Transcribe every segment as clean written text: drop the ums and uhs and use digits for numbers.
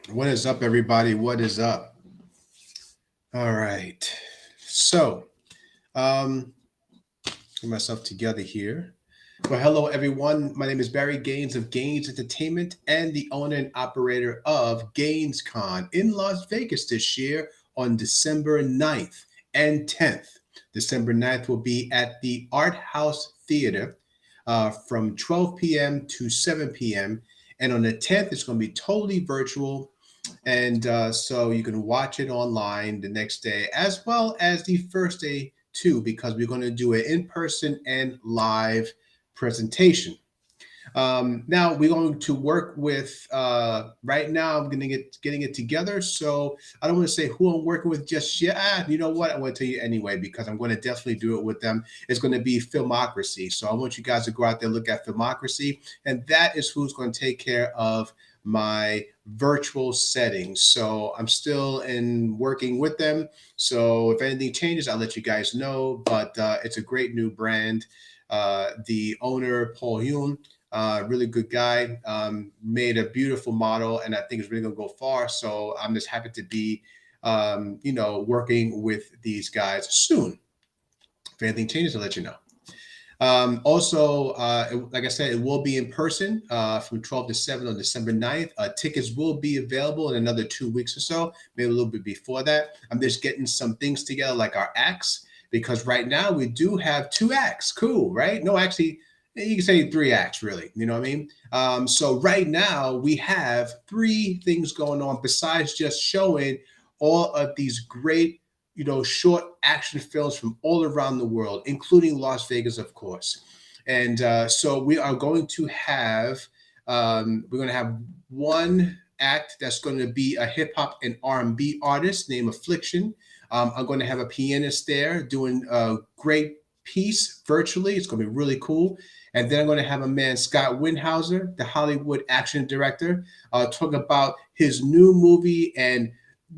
What is up, everybody? What is up? All right. So, um, get myself together here. Well, hello, everyone. My name is Barry Gaines of Gaines Entertainment and the owner and operator of GainesCon in Las Vegas this year on December 9th and 10th. December 9th will be at the Art House Theater from 12 p.m. to 7 p.m. And on the 10th, it's going to be totally virtual. And so you can watch it online the next day, as well as the first day too, because we're going to do an in person and live presentation. Now we're going to work with. Right now, I'm getting it together. So I don't want to say who I'm working with just yet. You know what? I want to tell you anyway because I'm going to definitely do it with them. It's going to be Filmocracy. So I want you guys to go out there and look at Filmocracy, and that is who's going to take care of my virtual settings. So I'm still in working with them. So if anything changes, I'll let you guys know. But it's a great new brand. The owner, Paul Yoon, really good guy. Made a beautiful model, and I think it's really gonna go far. So I'm just happy to be, working with these guys soon. If anything changes, I'll let you know. Also, like I said, it will be in person from 12 to 7 on December 9th. Tickets will be available in another 2 weeks or so, maybe a little bit before that. I'm just getting some things together, like our acts, because right now we do have two acts. Cool, right? No, actually, you can say three acts, really. You know what I mean? So right now we have three things going on besides just showing all of these great short action films from all around the world, including Las Vegas, of course. And so we are going to have one act that's going to be a hip hop and R&B artist named Affliction. I'm going to have a pianist there doing a great piece virtually. It's going to be really cool. And then I'm going to have a man, Scott Windhauser, the Hollywood action director, talk about his new movie and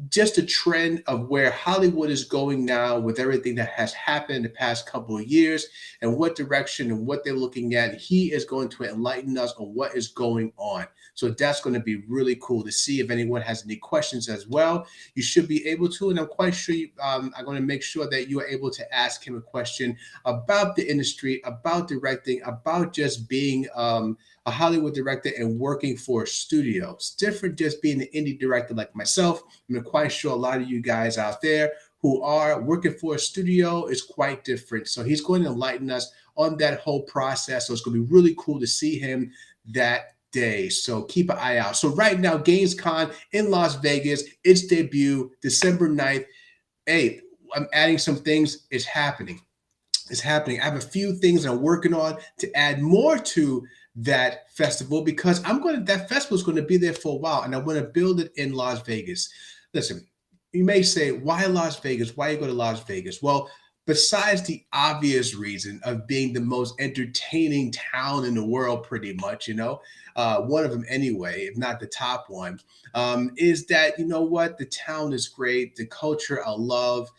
just a trend of where Hollywood is going now with everything that has happened the past couple of years and what direction and what they're looking at. He is going to enlighten us on what is going on. So that's going to be really cool to see. If anyone has any questions as well, you should be able to. And I'm quite sure I'm going to make sure that you are able to ask him a question about the industry, about directing, about just being a Hollywood director and working for a studio. It's different just being an indie director like myself. I'm quite sure a lot of you guys out there who are working for a studio is quite different. So he's going to enlighten us on that whole process. So it's going to be really cool to see him that day. So keep an eye out. So right now, GainesCon in Las Vegas, its debut, December 9th. Hey, I'm adding some things. It's happening. It's happening. I have a few things I'm working on to add more to that festival because that festival is going to be there for a while and I want to build it in Las Vegas. Listen, you may say, why Las Vegas? Why you go to Las Vegas? Well, besides the obvious reason of being the most entertaining town in the world, pretty much, one of them anyway, if not the top one, is that, you know what? The town is great. The culture I love.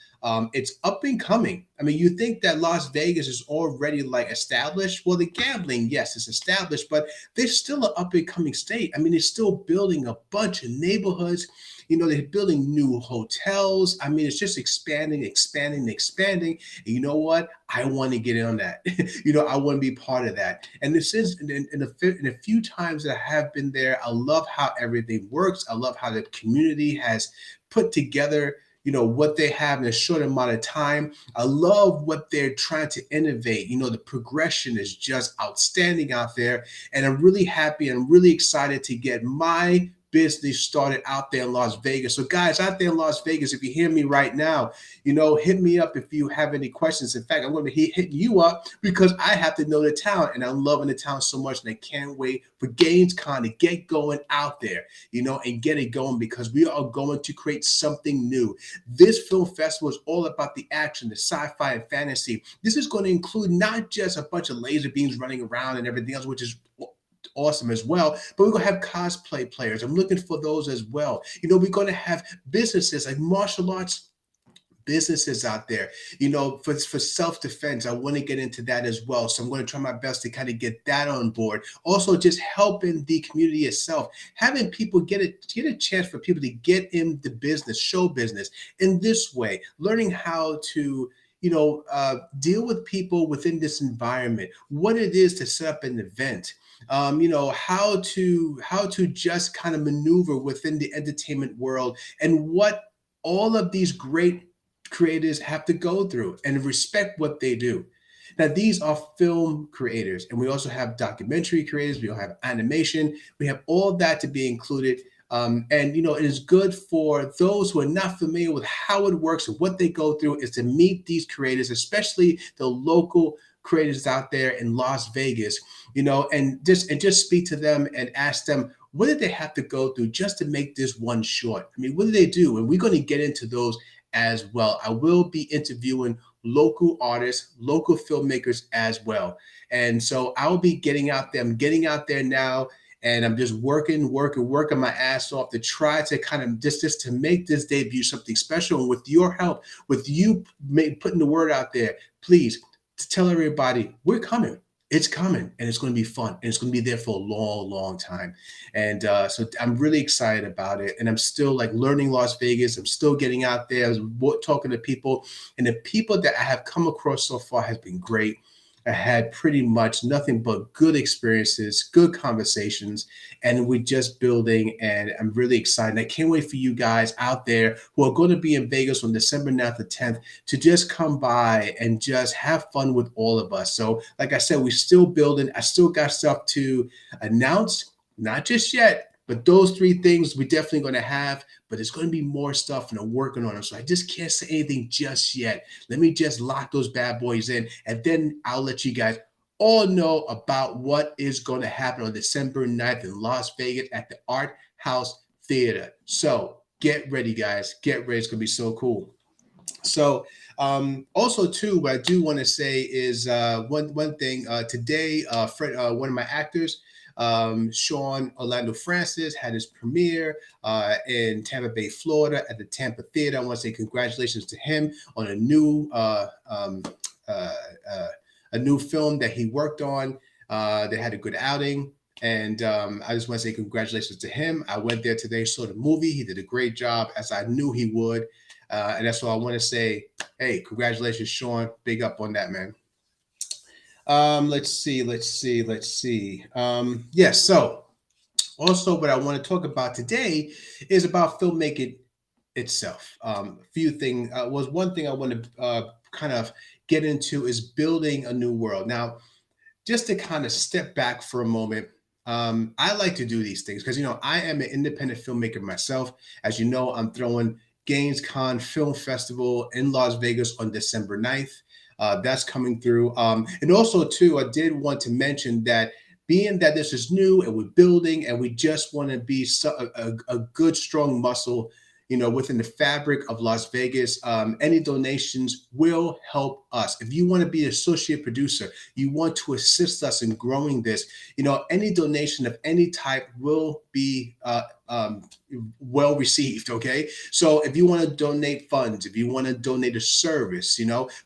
It's up and coming. I mean, you think that Las Vegas is already like established. Well, the gambling, yes, it's established, but they're still an up and coming state. I mean, they're still building a bunch of neighborhoods. They're building new hotels. I mean, it's just expanding, expanding, expanding. And you know what? I want to get in on that. I want to be part of that. And this is in a few times that I have been there, I love how everything works. I love how the community has put together what they have in a short amount of time. I love what they're trying to innovate. The progression is just outstanding out there. And I'm really happy and really excited to get my business started out there in Las Vegas. So guys out there in Las Vegas, if you hear me right now, hit me up if you have any questions. In fact, I'm going to be hitting you up because I have to know the town and I'm loving the town so much and I can't wait for GainesCon to get going out there, and get it going because we are going to create something new. This film festival is all about the action, the sci-fi and fantasy. This is going to include not just a bunch of laser beams running around and everything else, which is awesome as well, but we're going to have cosplay players. I'm looking for those as well. We're going to have businesses like martial arts businesses out there, for self-defense. I want to get into that as well. So I'm going to try my best to kind of get that on board. Also, just helping the community itself, having people get a chance for people to get in the business, show business in this way, learning how to deal with people within this environment, what it is to set up an event, how to just kind of maneuver within the entertainment world, and what all of these great creators have to go through, and respect what they do. Now, these are film creators, and we also have documentary creators. We all have animation. We have all that to be included. And it is good for those who are not familiar with how it works and what they go through, is to meet these creators, especially the local creators out there in Las Vegas, and just speak to them and ask them, what did they have to go through just to make this one short? I mean, what did they do? And we're going to get into those as well. I will be interviewing local artists, local filmmakers as well. And so I'll be getting out there. I'm getting out there now, and I'm just working my ass off to try to kind of just to make this debut something special. And with your help, with you putting the word out there, please tell everybody we're coming. It's coming, and it's going to be fun, and it's going to be there for a long, long time. And so I'm really excited about it. And I'm still like learning Las Vegas. I'm still getting out there, talking to people, and the people that I have come across so far has been great. I had pretty much nothing but good experiences, good conversations, and we're just building. And I'm really excited. I can't wait for you guys out there who are going to be in Vegas on December 9th or 10th to just come by and just have fun with all of us. So, like I said, we're still building. I still got stuff to announce, not just yet, but those three things we're definitely going to have. But there's going to be more stuff, and I'm working on them. So I just can't say anything just yet. Let me just lock those bad boys in, and then I'll let you guys all know about what is going to happen on December 9th in Las Vegas at the Art House Theater. So get ready, guys. Get ready. It's going to be so cool. So also too, what I do want to say is one thing. Today, one of my actors, Sean Orlando Francis, had his premiere in Tampa Bay, Florida, at the Tampa Theater. I want to say congratulations to him on a new film that he worked on. They had a good outing. And I just want to say congratulations to him. I went there today, saw the movie. He did a great job, as I knew he would. And that's all I want to say. Hey, congratulations, Sean. Big up on that, man. Let's see. Yes. So also what I want to talk about today is about filmmaking itself. A few things. Was one thing I want to kind of get into is building a new world. Now, just to kind of step back for a moment, I like to do these things because, I am an independent filmmaker myself. As you know, I'm throwing GainsCon Film Festival in Las Vegas on December 9th. That's coming through. And also, too, I did want to mention that being that this is new and we're building and we just want to be a good, strong muscle, within the fabric of Las Vegas, any donations will help us. If you want to be an associate producer, you want to assist us in growing this, any donation of any type will be well received. Okay. So if you want to donate funds, if you want to donate a service,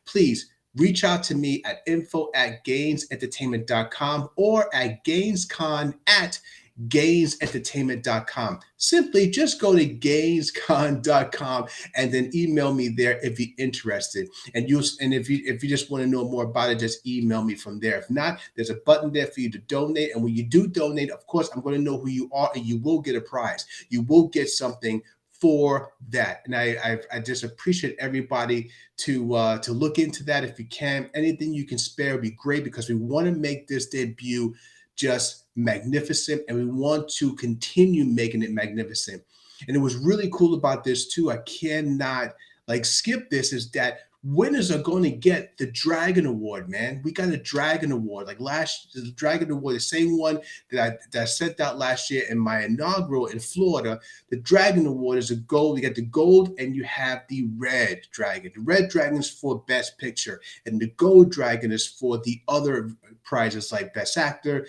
please reach out to me at info@gainsentertainment.com or at gainsentertainment.com. Simply just go to gainscon.com and then email me there if you're interested. And if you just want to know more about it, just email me from there. If not, there's a button there for you to donate. And when you do donate, of course, I'm going to know who you are, and you will get a prize. You will get something for that. And I just appreciate everybody to look into that if you can. Anything you can spare would be great, because we want to make this debut just magnificent, and we want to continue making it magnificent. And it was really cool about this too, I cannot skip this, is that winners are going to get the Dragon Award, man. We got a Dragon Award, the Dragon Award, the same one that I sent out last year in my inaugural in Florida. The Dragon Award is a gold. You got the gold, and you have the red dragon. The red dragon is for Best Picture, and the gold dragon is for the other prizes like Best Actor,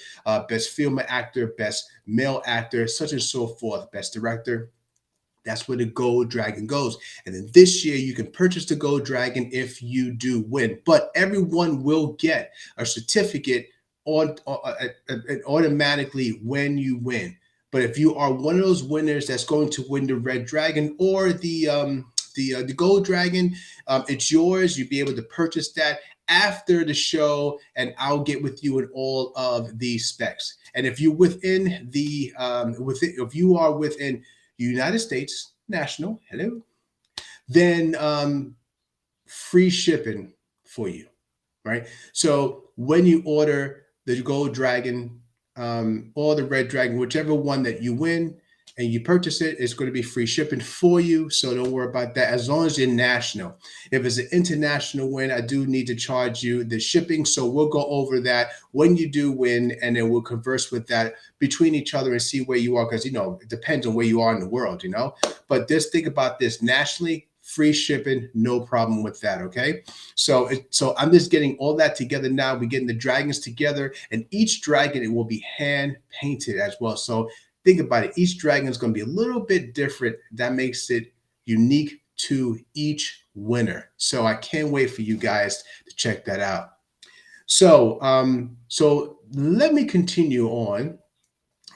Best Female Actor, Best Male Actor, such and so forth, Best Director. That's where the Gold Dragon goes. And then this year, you can purchase the Gold Dragon if you do win. But everyone will get a certificate automatically when you win. But if you are one of those winners that's going to win the Red Dragon or the Gold Dragon, it's yours. You'll be able to purchase that after the show, and I'll get with you in all of the specs. And if you're within if you are within United States national, hello, then free shipping for you, right? So when you order the Gold Dragon or the Red Dragon, whichever one that you win, and you purchase it, it's going to be free shipping for you. So don't worry about that as long as you're national. If it's an international win, I do need to charge you the shipping. So we'll go over that when you do win, and then we'll converse with that between each other and see where you are. Because, it depends on where you are in the world, But just think about this nationally. Free shipping, no problem with that, okay? So I'm just getting all that together now. We're getting the dragons together, and each dragon, it will be hand painted as well. So think about it. Each dragon is going to be a little bit different. That makes it unique to each winner. So I can't wait for you guys to check that out. So let me continue on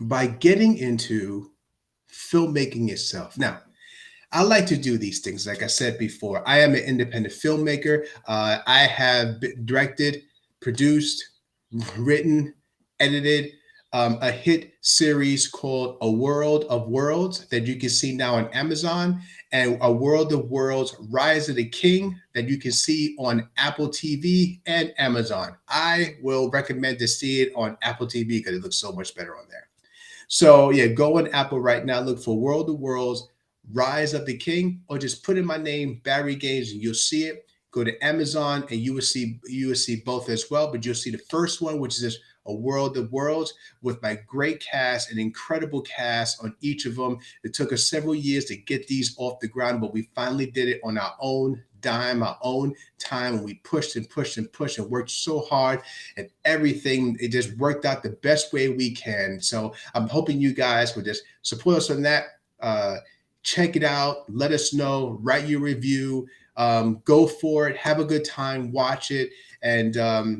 by getting into filmmaking itself. Now, I like to do these things. Like I said before, I am an independent filmmaker. I have directed, produced, written, edited a hit series called A World of Worlds that you can see now on Amazon, and A World of Worlds Rise of the King that you can see on Apple TV and Amazon. I will recommend to see it on Apple TV because it looks so much better on there. So yeah, go on Apple right now, look for World of Worlds Rise of the King, or just put in my name, Barry Gaines, and you'll see it. Go to Amazon and you will see both as well. But you'll see the first one, which is A World of Worlds, with my great cast, an incredible cast on each of them. It took us several years to get these off the ground, but we finally did it on our own dime, our own time, and we pushed and pushed and pushed and worked so hard, and everything, it just worked out the best way we can. So I'm hoping you guys will just support us on that. Check it out. Let us know. Write your review. Go for it. Have a good time. Watch it. And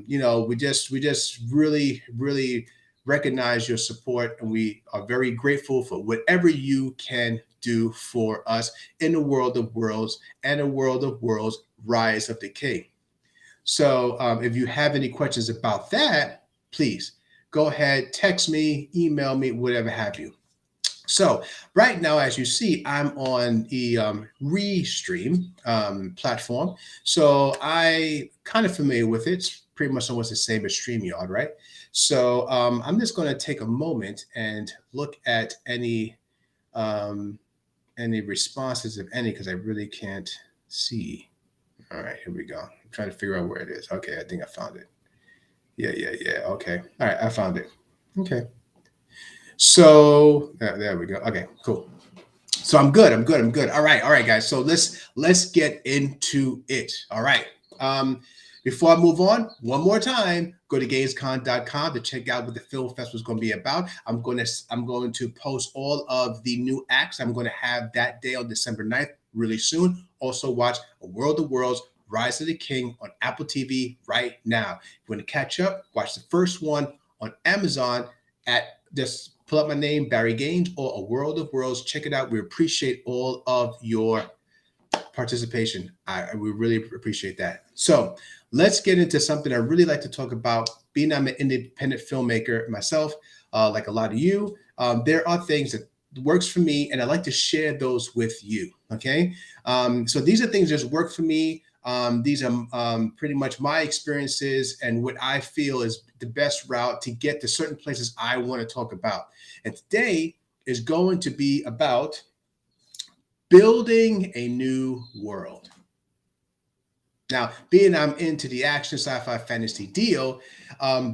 we just really, really recognize your support, and we are very grateful for whatever you can do for us in the World of Worlds and A World of Worlds Rise of the King. So if you have any questions about that, please go ahead, text me, email me, whatever have you. So right now, as you see, I'm on the Restream platform. So I kind of familiar with it. It's pretty much almost the same as StreamYard, right? So I'm just going to take a moment and look at any responses, if any, because I really can't see. All right, here we go. I'm trying to figure out where it is. Okay, I think I found it. Yeah. Okay. All right, I found it. Okay. So there we go. Okay, cool. So I'm good. All right, guys. So let's get into it. All right. Before I move on, one more time, go to gainescon.com to check out what the film festival is going to be about. I'm going to post all of the new acts I'm going to have that day on December 9th, really soon. Also watch A World of Worlds Rise of the King on Apple TV right now. If you want to catch up, watch the first one on Amazon at just pull up my name, Barry Gaines, or A World of Worlds. Check it out. We appreciate all of your participation. We really appreciate that. So let's get into something I really like to talk about. Being I'm an independent filmmaker myself, like a lot of you, there are things that works for me, and I like to share those with you. Okay, so these are things that work for me. These are pretty much my experiences and what I feel is the best route to get to certain places I want to talk about. And today is going to be about building a new world. Now, being I'm into the action sci-fi fantasy deal,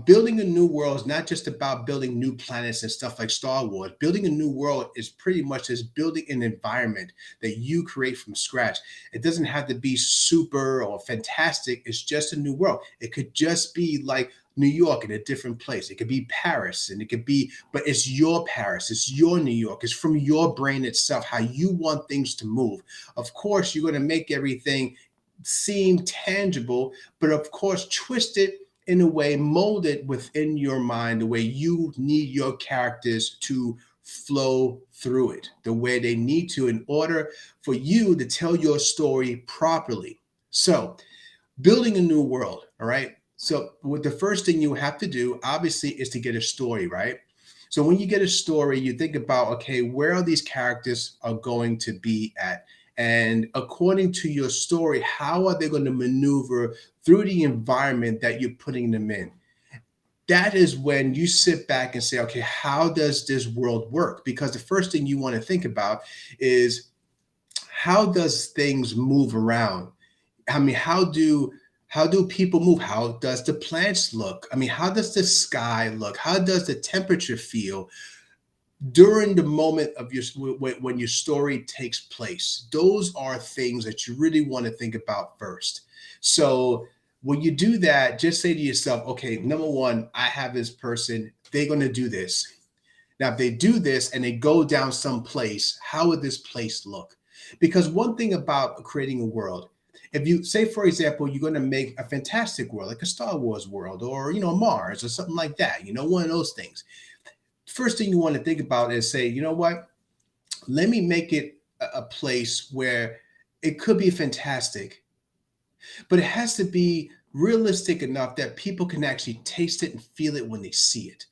building a new world is not just about building new planets and stuff like Star Wars. Building a new world is pretty much just building an environment that you create from scratch. It doesn't have to be super or fantastic. It's just a new world. It could just be like New York in a different place. It could be Paris, and it could be, but it's your Paris, it's your New York, it's from your brain itself, how you want things to move. Of course, you're going to make everything seem tangible, but of course, twist it in a way, mold it within your mind the way you need your characters to flow through it, the way they need to, in order for you to tell your story properly. So, building a new world, all right? So, what the first thing you have to do, obviously, is to get a story, right? So, when you get a story, you think about, okay, where are these characters are going to be at? And according to your story, how are they going to maneuver through the environment that you're putting them in? That is when you sit back and say, okay, how does this world work? Because the first thing you want to think about is, how does things move around? I mean, how do people move? How does the plants look? I mean, how does the sky look? How does the temperature feel during the moment of your when your story takes place? Those are things that you really want to think about first. So when you do that, just say to yourself, okay, number one, I have this person, they're going to do this. Now, if they do this and they go down some place, how would this place look? Because one thing about creating a world, if you say, for example, you're going to make a fantastic world, like a Star Wars world, or Mars or something like that, one of those things. First thing you want to think about is say, you know what? Let me make it a place where it could be fantastic, but it has to be realistic enough that people can actually taste it and feel it when they see it.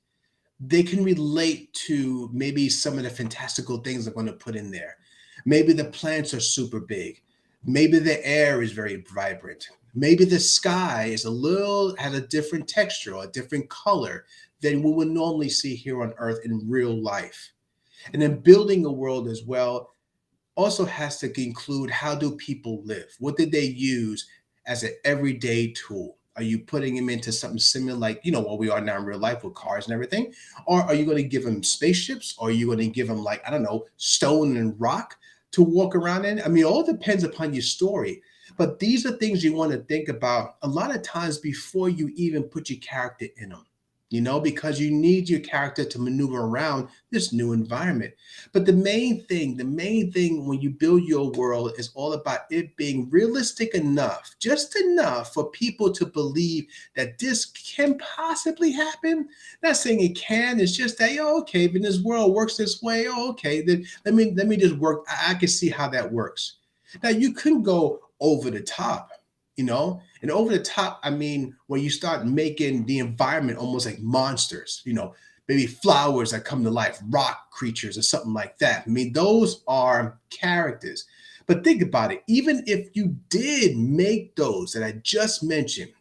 They can relate to maybe some of the fantastical things I'm going to put in there. Maybe the plants are super big. Maybe the air is very vibrant. Maybe the sky is has a different texture or a different color than we would normally see here on Earth in real life. And then building a world as well also has to include, how do people live? What did they use as an everyday tool? Are you putting them into something similar, like what we are now in real life with cars and everything? Or are you going to give them spaceships? Or are you going to give them, like, I don't know, stone and rock to walk around in? I mean, it all depends upon your story. But these are things you want to think about a lot of times before you even put your character in them, because you need your character to maneuver around this new environment. But the main thing when you build your world is all about it being realistic enough, just enough for people to believe that this can possibly happen. Not saying it can, it's just that, okay, when this world works this way, okay, then let me just work. I can see how that works. Now, you couldn't go over the top, and over the top, I mean, when you start making the environment almost like monsters, maybe flowers that come to life, rock creatures or something like that. I mean, those are characters. But think about it. Even if you did make those that I just mentioned,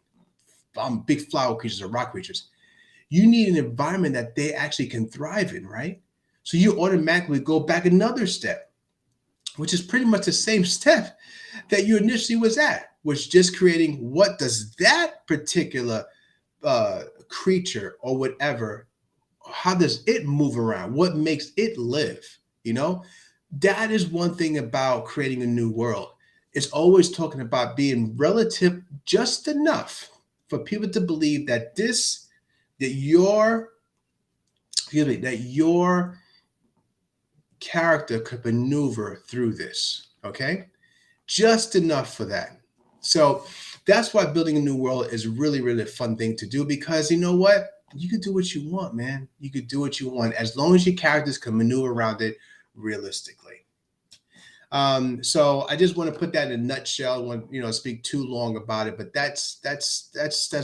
big flower creatures or rock creatures, you need an environment that they actually can thrive in, right? So you automatically go back another step, which is pretty much the same step that you initially was at, was just creating, what does that particular creature or whatever, how does it move around? What makes it live? That is one thing about creating a new world. It's always talking about being relative, just enough for people to believe that that your character could maneuver through this. Okay, just enough for that. So that's why building a new world is really, really a fun thing to do, because you know what? You could do what you want, man. You could do what you want as long as your characters can maneuver around it realistically. So I just want to put that in a nutshell. I want speak too long about it, but that's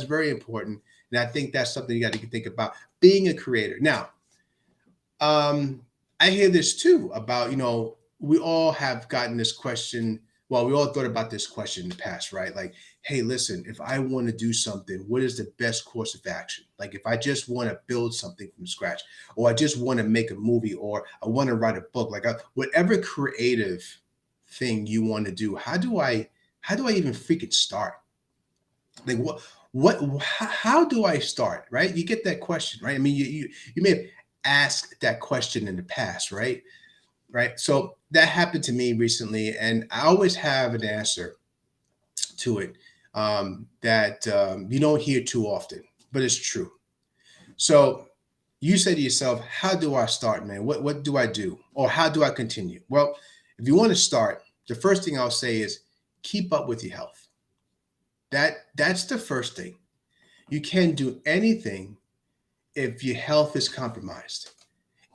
very important, and I think that's something you got to think about being a creator. Now, I hear this too about, we all have gotten this question. Well, we all thought about this question in the past, right? Like, hey, listen, if I want to do something, what is the best course of action? Like, if I just want to build something from scratch, or I just want to make a movie, or I want to write a book, like whatever creative thing you want to do, how do I even freaking start? Like, how do I start? Right? You get that question, right? I mean, you may have asked that question in the past, right? Right. So that happened to me recently, and I always have an answer to it, that you don't hear too often. but it's true. So you say to yourself, how do I start, man? What do I do? Or how do I continue? Well, if you want to start, the first thing I'll say is keep up with your health. That's the first thing. You can't do anything if your health is compromised.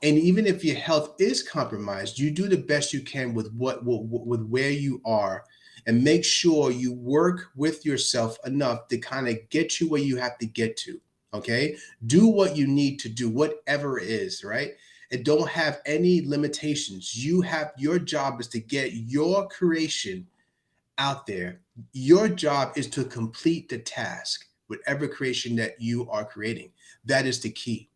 And even if your health is compromised, you do the best you can with with where you are, and make sure you work with yourself enough to kind of get you where you have to get to. Okay, do what you need to do, whatever it is, right? And don't have any limitations. Your job is to get your creation out there. Your job is to complete the task, whatever creation that you are creating. That is the key.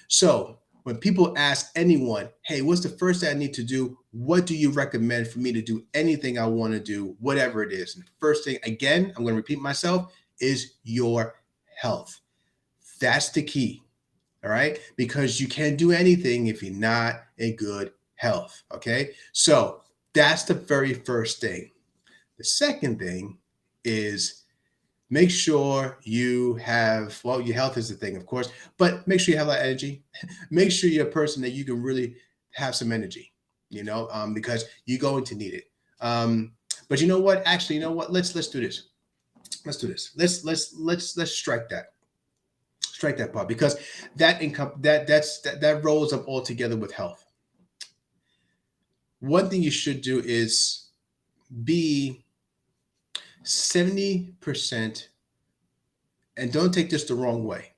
So when people ask anyone, hey, what's the first thing I need to do? What do you recommend for me to do anything I want to do, whatever it is? And the first thing, again, I'm going to repeat myself, is your health. That's the key. All right. Because you can't do anything if you're not in good health. Okay. So that's the very first thing. The second thing is make sure you have, well, your health is the thing, of course, but make sure you have that energy. Make sure you're a person that you can really have some energy, because you're going to need it. But you know what? Actually, you know what? Let's do this. Let's do this. Let's strike that part, because that rolls up all together with health. One thing you should do is be 70%, and don't take this the wrong way,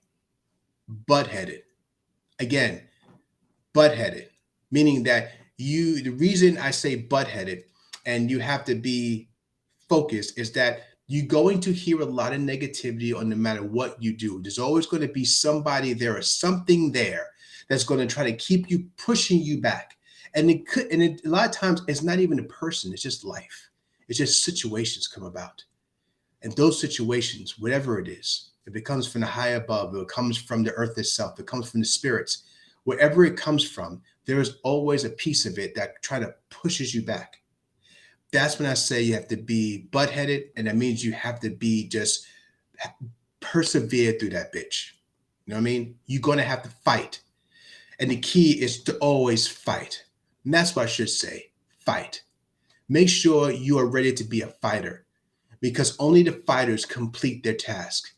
butt-headed. Again, butt-headed, meaning that the reason I say butt-headed and you have to be focused is that you're going to hear a lot of negativity on no matter what you do. There's always going to be somebody there or something there that's going to try to keep you, pushing you back. And a lot of times it's not even a person, it's just life. It's just situations come about. And those situations, whatever it is, if it comes from the high above, if it comes from the earth itself, if it comes from the spirits, wherever it comes from, there is always a piece of it that pushes you back. That's when I say you have to be butt-headed, and that means you have to be just persevere through that bitch. You know what I mean? You're going to have to fight. And the key is to always fight. And that's what I should say, fight. Make sure you are ready to be a fighter, because only the fighters complete their task.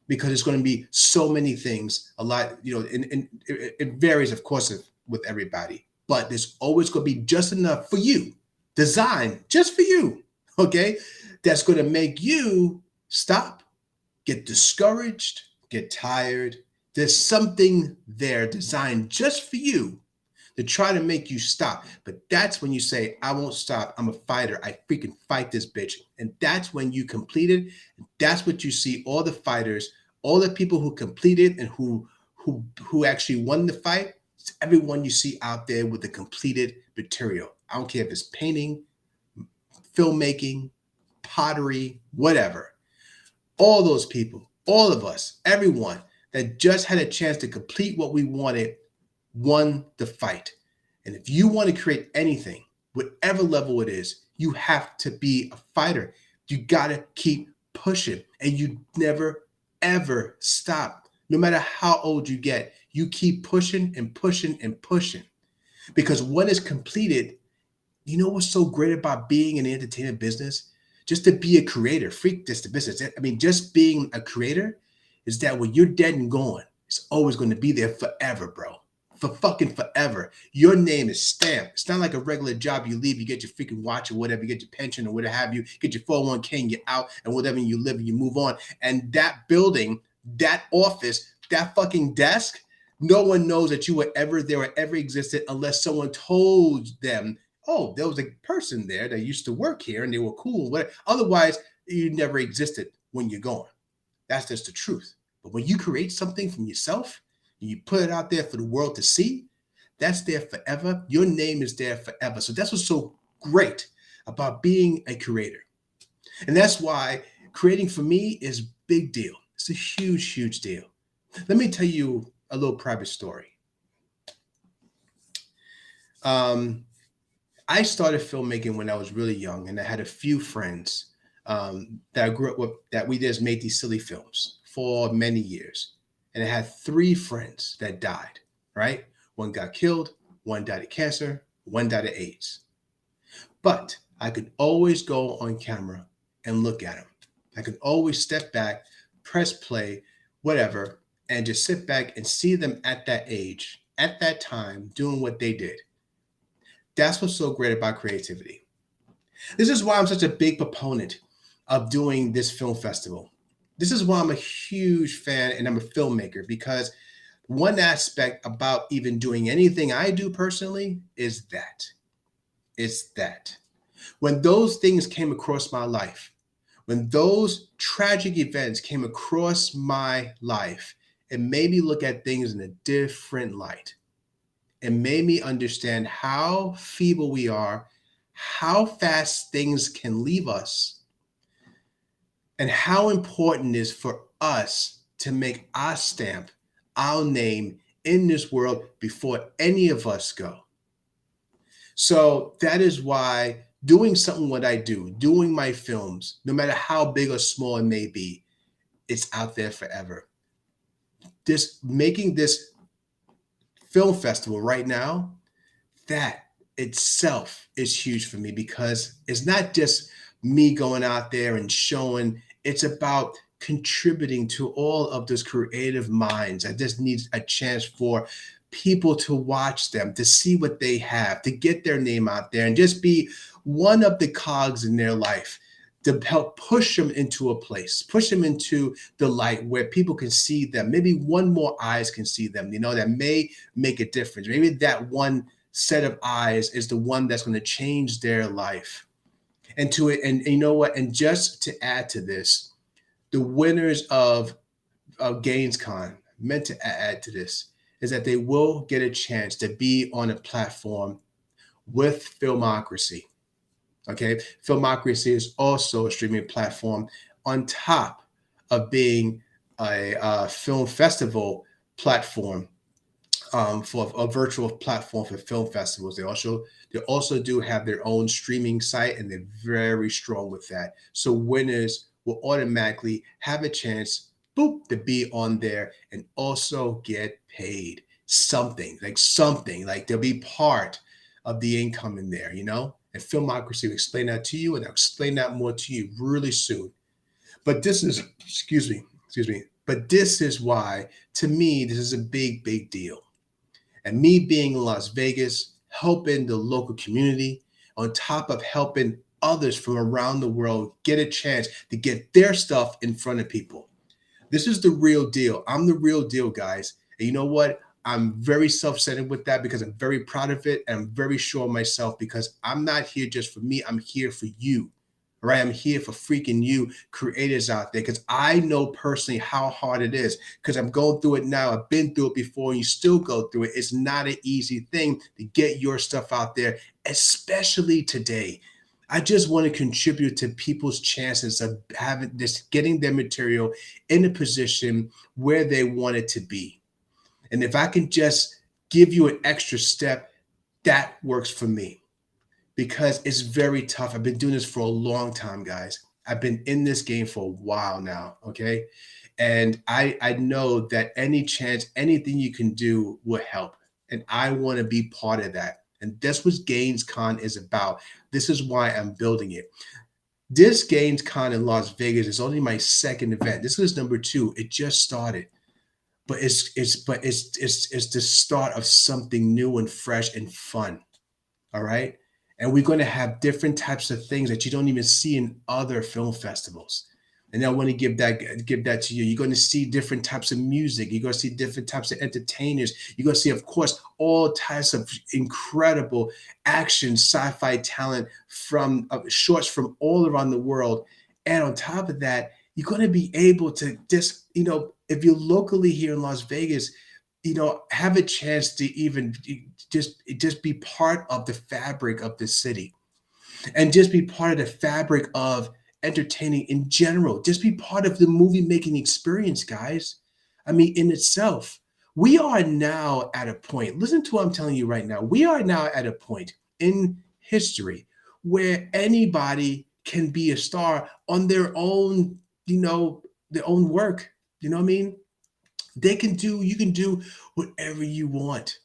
Because there's going to be so many things, a lot, and it varies, of course, with everybody. But there's always going to be just enough for you, designed just for you, okay? That's going to make you stop, get discouraged, get tired. There's something there designed just for you to try to make you stop. But that's when you say, I won't stop. I'm a fighter. I freaking fight this bitch. And that's when you complete it. And that's what you see all the fighters, all the people who completed and who actually won the fight. It's everyone you see out there with the completed material. I don't care if it's painting, filmmaking, pottery, whatever. All those people, all of us, everyone that just had a chance to complete what we wanted, won the fight. And if you want to create anything, whatever level it is, you have to be a fighter. You got to keep pushing, and you never, ever stop. No matter how old you get, you keep pushing and pushing and pushing. Because when it's completed, you know what's so great about being in the entertainment business? Just to be a creator, freak this, the business. I mean, just being a creator is that when you're dead and gone, it's always going to be there forever, bro. For fucking forever. Your name is stamped. It's not like a regular job. You leave, you get your freaking watch or whatever, you get your pension or whatever have you, get your 401k and you're out and whatever, and you live and you move on. And that building, that office, that fucking desk, no one knows that you were ever there or ever existed unless someone told them, oh, there was a person there that used to work here and they were cool. Whatever. Otherwise, you never existed when you're gone. That's just the truth. But when you create something from yourself, and you put it out there for the world to see, that's there forever. Your name is there forever. So that's what's so great about being a creator. And that's why creating for me is a big deal. It's a huge, huge deal. Let me tell you a little private story. I started filmmaking when I was really young, and I had a few friends that I grew up with that we just made these silly films for many years. and I had 3 friends that died, right? One got killed, one died of cancer, one died of AIDS. But I could always go on camera and look at them. I could always step back, press play, whatever, and just sit back and see them at that age, at that time, doing what they did. That's what's so great about creativity. This is why I'm such a big proponent of doing this film festival. This is why I'm a huge fan and I'm a filmmaker, because one aspect about even doing anything I do personally is that. It's that. When those things came across my life, when those tragic events came across my life, it made me look at things in a different light. It made me understand how feeble we are, how fast things can leave us, and how important it is for us to make our stamp, our name in this world before any of us go. So that is why doing something what I do, doing my films, no matter how big or small it may be, it's out there forever. This making this film festival right now, that itself is huge for me, because it's not just me going out there and showing, it's about contributing to all of those creative minds. I just need a chance for people to watch them, to see what they have, to get their name out there and just be one of the cogs in their life, to help push them into a place, push them into the light where people can see them. Maybe one more eyes can see them, that may make a difference. Maybe that one set of eyes is the one that's going to change their life. And to it, and you know what? And just to add to this, the winners of GainsCon, meant to add to this, is that they will get a chance to be on a platform with Filmocracy. Okay, Filmocracy is also a streaming platform on top of being a film festival platform, for a virtual platform for film festivals. They also do have their own streaming site, and they're very strong with that. So winners will automatically have a chance, boop, to be on there and also get paid something like they'll be part of the income in there, And Filmocracy will explain that to you, and I'll explain that more to you really soon. But this is, excuse me. But this is why, to me, this is a big, big deal. And me being in Las Vegas, helping the local community, on top of helping others from around the world get a chance to get their stuff in front of people. This is the real deal. I'm the real deal, guys. And you know what? I'm very self-centered with that, because I'm very proud of it. And I'm very sure of myself, because I'm not here just for me. I'm here for you. Right? I'm here for freaking you creators out there, because I know personally how hard it is, because I'm going through it now. I've been through it before, and you still go through it. It's not an easy thing to get your stuff out there, especially today. I just want to contribute to people's chances of having this, getting their material in a position where they want it to be. And if I can just give you an extra step, that works for me, because it's very tough. I've been doing this for a long time, guys. I've been in this game for a while now, okay? And I know that any chance, anything you can do will help. And I want to be part of that. And that's what GainsCon is about. This is why I'm building it. This GainsCon in Las Vegas is only my second event. This is number 2. It just started. But it's the start of something new and fresh and fun. All right. And we're going to have different types of things that you don't even see in other film festivals. And I want to give that to you. You're going to see different types of music. You're going to see different types of entertainers. You're going to see, of course, all types of incredible action, sci-fi talent from shorts from all around the world. And on top of that, you're going to be able to just, if you're locally here in Las Vegas, have a chance to even just be part of the fabric of the city, and just be part of the fabric of entertaining in general. Just be part of the movie making experience, guys. I mean, in itself, we are now at a point. Listen to what I'm telling you right now. We are now at a point in history where anybody can be a star on their own, their own work. You know what I mean? You can do whatever you want.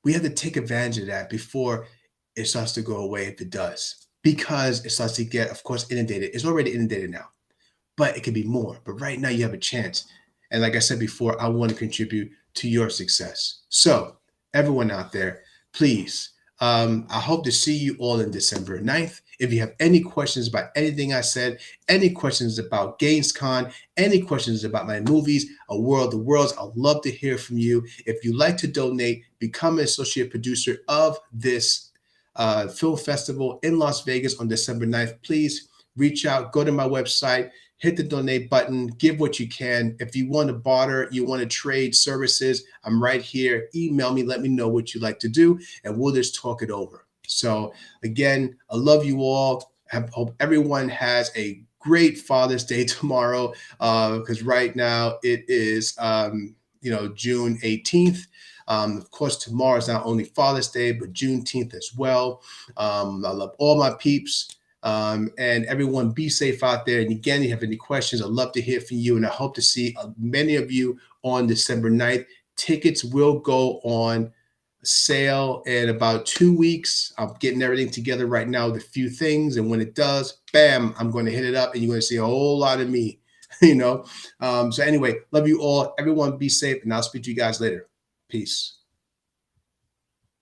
We have to take advantage of that before it starts to go away, if it does, because it starts to get, of course, inundated. It's already inundated now, but it could be more. But right now, you have a chance. And like I said before, I want to contribute to your success. So, everyone out there, please, I hope to see you all on December 9th. If you have any questions about anything I said, any questions about GamesCon, any questions about my movies, A World of Worlds, I'd love to hear from you. If you'd like to donate, become an associate producer of this film festival in Las Vegas on December 9th, please reach out, go to my website, hit the donate button, give what you can. If you want to barter, you want to trade services, I'm right here. Email me, let me know what you'd like to do, and we'll just talk it over. So again, I love you all. I hope everyone has a great Father's Day tomorrow, because right now it is June 18th. Of course, tomorrow is not only Father's Day, but Juneteenth as well. I love all my peeps. And everyone, be safe out there. And again, if you have any questions, I'd love to hear from you. And I hope to see many of you on December 9th. Tickets will go on sale in about 2 weeks. I'm getting everything together right now with a few things. And when it does, bam, I'm going to hit it up and you're going to see a whole lot of me, So anyway, love you all. Everyone be safe. And I'll speak to you guys later. Peace.